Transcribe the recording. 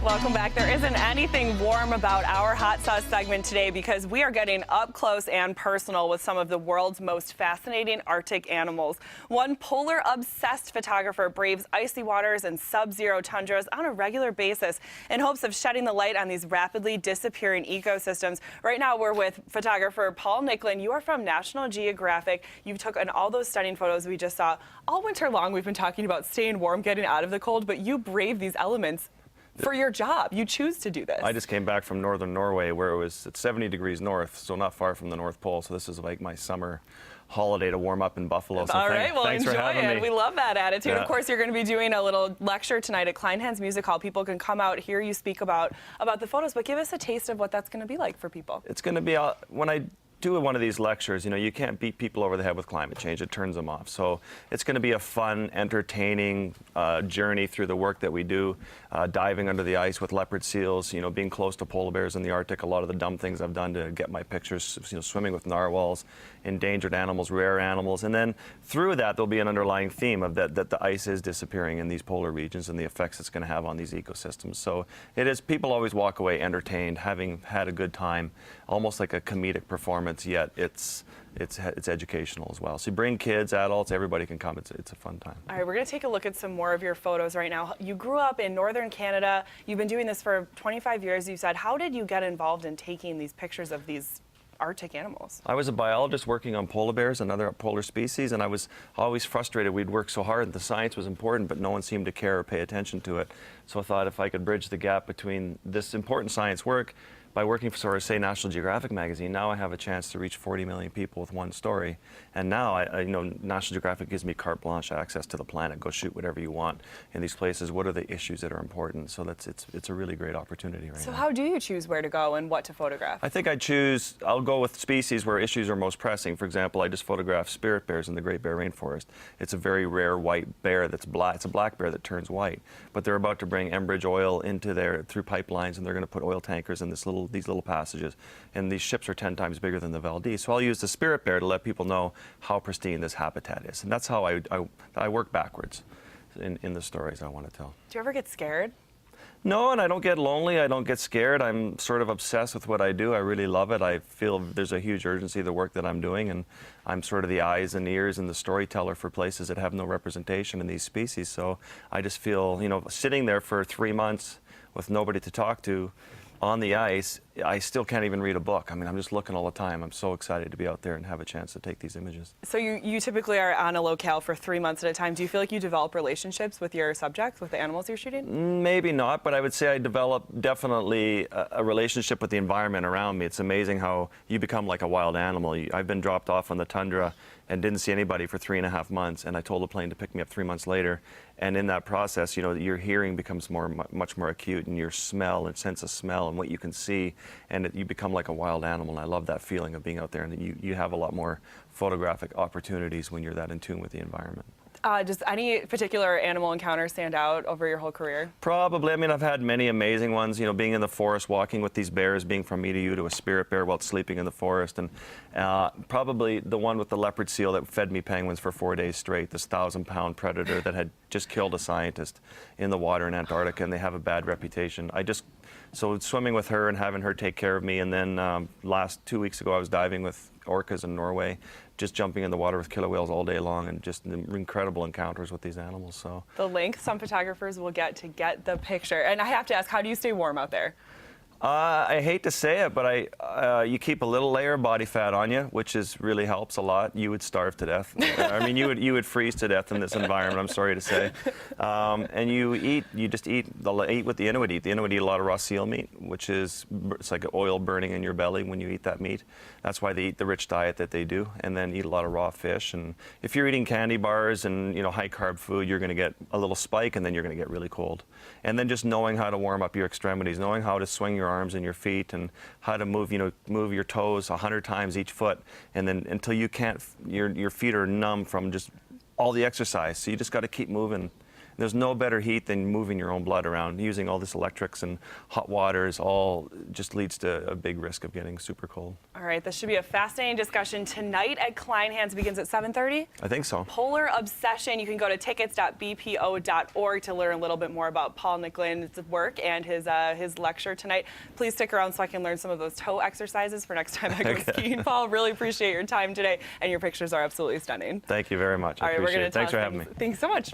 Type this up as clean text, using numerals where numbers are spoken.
Welcome back. There isn't anything warm about our Hot Sauce segment today because we are getting up close and personal with some of the world's most fascinating Arctic animals. One polar-obsessed photographer braves icy waters and sub-zero tundras on a regular basis in hopes of shedding the light on these rapidly disappearing ecosystems. Right now, we're with photographer Paul Nicklen. You are from National Geographic. You've taken all those stunning photos we just saw. All winter long, we've been talking about staying warm, getting out of the cold, but you brave these elements for your job. You choose to do this. I just came back from northern Norway where it was at 70 degrees north, so not far from the North Pole. So this is like my summer holiday to warm up in Buffalo. So all right, well, thanks enjoy for having it. me. We love that attitude. Yeah. Of course, you're going to be doing a little lecture tonight at Kleinhans Music Hall. People can come out, hear you speak about the photos, but give us a taste of what that's going to be like for people. It's going to be, when I do one of these lectures, you know, you can't beat people over the head with climate change. It turns them off. So it's going to be a fun, entertaining journey through the work that we do, diving under the ice with leopard seals, you know, being close to polar bears in the Arctic, a lot of the dumb things I've done to get my pictures, you know, swimming with narwhals, endangered animals, rare animals. And then through that, there'll be an underlying theme of that the ice is disappearing in these polar regions and the effects it's going to have on these ecosystems. So it is, people always walk away entertained, having had a good time, almost like a comedic performance. Yet it's educational as well. So you bring kids, adults, everybody can come. It's a fun time. All right, we're going to take a look at some more of your photos right now. You grew up in northern Canada. You've been doing this for 25 years, you said. How did you get involved in taking these pictures of these Arctic animals? I was a biologist working on polar bears and other polar species, and I was always frustrated. We'd work so hard, the science was important, but no one seemed to care or pay attention to it. So I thought if I could bridge the gap between this important science work by working for, say, National Geographic magazine, now I have a chance to reach 40 million people with one story. And now, you know, National Geographic gives me carte blanche access to the planet. Go shoot whatever you want in these places. What are the issues that are important? So it's a really great opportunity right now. So how do you choose where to go and what to photograph? I think I'll go with species where issues are most pressing. For example, I just photographed spirit bears in the Great Bear Rainforest. It's a very rare white bear that's black. It's a black bear that turns white. But they're about to bring Enbridge oil into there through pipelines, and they're going to put oil tankers in these little passages. And these ships are 10 times bigger than the Valdez. So I'll use the spirit bear to let people know how pristine this habitat is. And that's how I work backwards in the stories I want to tell. Do you ever get scared? No, and I don't get lonely. I don't get scared. I'm sort of obsessed with what I do. I really love it. I feel there's a huge urgency to the work that I'm doing, and I'm sort of the eyes and ears and the storyteller for places that have no representation in these species. So I just feel, you know, sitting there for 3 months with nobody to talk to on the ice, I still can't even read a book. I mean, I'm just looking all the time. I'm so excited to be out there and have a chance to take these images. So you typically are on a locale for 3 months at a time. Do you feel like you develop relationships with your subjects, with the animals you're shooting? Maybe not, but I would say I develop definitely a relationship with the environment around me. It's amazing how you become like a wild animal. I've been dropped off on the tundra and didn't see anybody for 3.5 months, and I told the plane to pick me up 3 months later. And in that process, you know, your hearing becomes much more acute, and your smell and sense of smell and what you can see, and you become like a wild animal. And I love that feeling of being out there, and you have a lot more photographic opportunities when you're that in tune with the environment. Does any particular animal encounter stand out over your whole career? Probably. I mean, I've had many amazing ones, you know, being in the forest, walking with these bears, being from me to you to a spirit bear while sleeping in the forest. And probably the one with the leopard seal that fed me penguins for 4 days straight, this 1,000-pound predator that had just killed a scientist in the water in Antarctica, and they have a bad reputation. So swimming with her and having her take care of me, and then last 2 weeks ago I was diving with orcas in Norway, just jumping in the water with killer whales all day long, and just incredible encounters with these animals. So the length some photographers will get to get the picture. And I have to ask, how do you stay warm out there? I hate to say it, but you keep a little layer of body fat on you, which really helps a lot. You would starve to death. I mean, you would freeze to death in this environment, I'm sorry to say. And you just eat what the Inuit eat. The Inuit eat a lot of raw seal meat, which it's like oil burning in your belly when you eat that meat. That's why they eat the rich diet that they do, and then eat a lot of raw fish. And if you're eating candy bars and, you know, high carb food, you're going to get a little spike, and then you're going to get really cold. And then just knowing how to warm up your extremities, knowing how to swing your arms and your feet, and how to move your toes 100 times each foot, and then until you can't, your feet are numb from just all the exercise. So you just got to keep moving There's no better heat than moving your own blood around. Using all this electrics and hot waters all just leads to a big risk of getting super cold. All right, this should be a fascinating discussion tonight at Kleinhans. Begins at 7:30. I think so. Polar Obsession. You can go to tickets.bpo.org to learn a little bit more about Paul Nicklen's work and his lecture tonight. Please stick around so I can learn some of those toe exercises for next time I go skiing. Paul, really appreciate your time today, and your pictures are absolutely stunning. Thank you very much. All right, I appreciate we're it. Thanks for having me. Thanks so much.